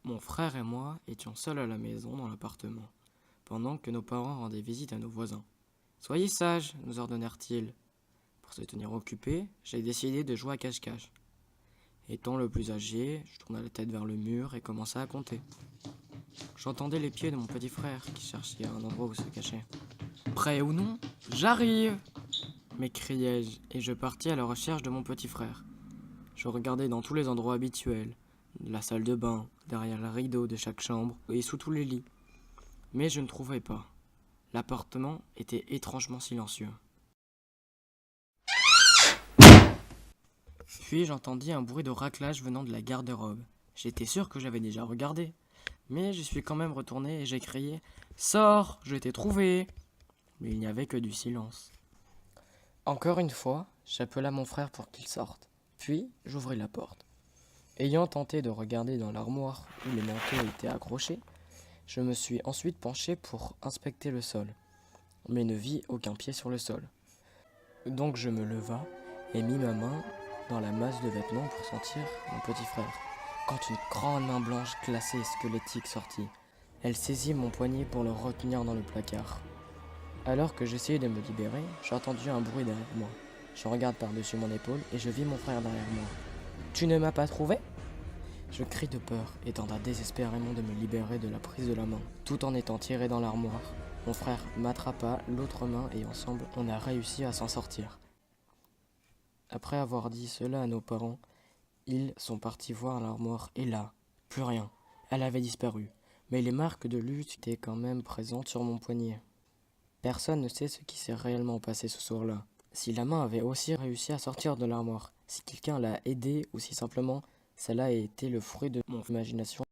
Mon frère et moi étions seuls à la maison dans l'appartement, pendant que nos parents rendaient visite à nos voisins. Soyez sages, nous ordonnèrent-ils. Pour se tenir occupés, j'ai décidé de jouer à cache-cache. Étant le plus âgé, je tournai la tête vers le mur et commença à compter. J'entendais les pieds de mon petit frère qui cherchait un endroit où se cacher. Prêt ou non, j'arrive m'écriai-je et je partis à la recherche de mon petit frère. Je regardais dans tous les endroits habituels, la salle de bain, derrière le rideau de chaque chambre et sous tous les lits. Mais je ne trouvais pas. L'appartement était étrangement silencieux. Puis j'entendis un bruit de raclage venant de la garde-robe. J'étais sûr que j'avais déjà regardé. Mais je suis quand même retourné et j'ai crié « Sors, je t'ai trouvé !» Mais il n'y avait que du silence. Encore une fois, j'appela mon frère pour qu'il sorte. Puis j'ouvris la porte. Ayant tenté de regarder dans l'armoire où les manteaux étaient accrochés, je me suis ensuite penché pour inspecter le sol, mais ne vis aucun pied sur le sol. Donc je me leva et mis ma main dans la masse de vêtements pour sentir mon petit frère, quand une grande main blanche glacée et squelettique sortit. Elle saisit mon poignet pour le retenir dans le placard. Alors que j'essayais de me libérer, j'ai entendu un bruit derrière moi. Je regarde par-dessus mon épaule et je vis mon frère derrière moi. « Tu ne m'as pas trouvé ?» Je crie de peur et tenta désespérément de me libérer de la prise de la main, tout en étant tiré dans l'armoire. Mon frère m'attrapa l'autre main et ensemble, on a réussi à s'en sortir. Après avoir dit cela à nos parents, ils sont partis voir l'armoire et là, plus rien. Elle avait disparu, mais les marques de lutte étaient quand même présentes sur mon poignet. Personne ne sait ce qui s'est réellement passé ce soir-là. Si la main avait aussi réussi à sortir de l'armoire, si quelqu'un l'a aidé ou si simplement cela a été le fruit de mon imagination.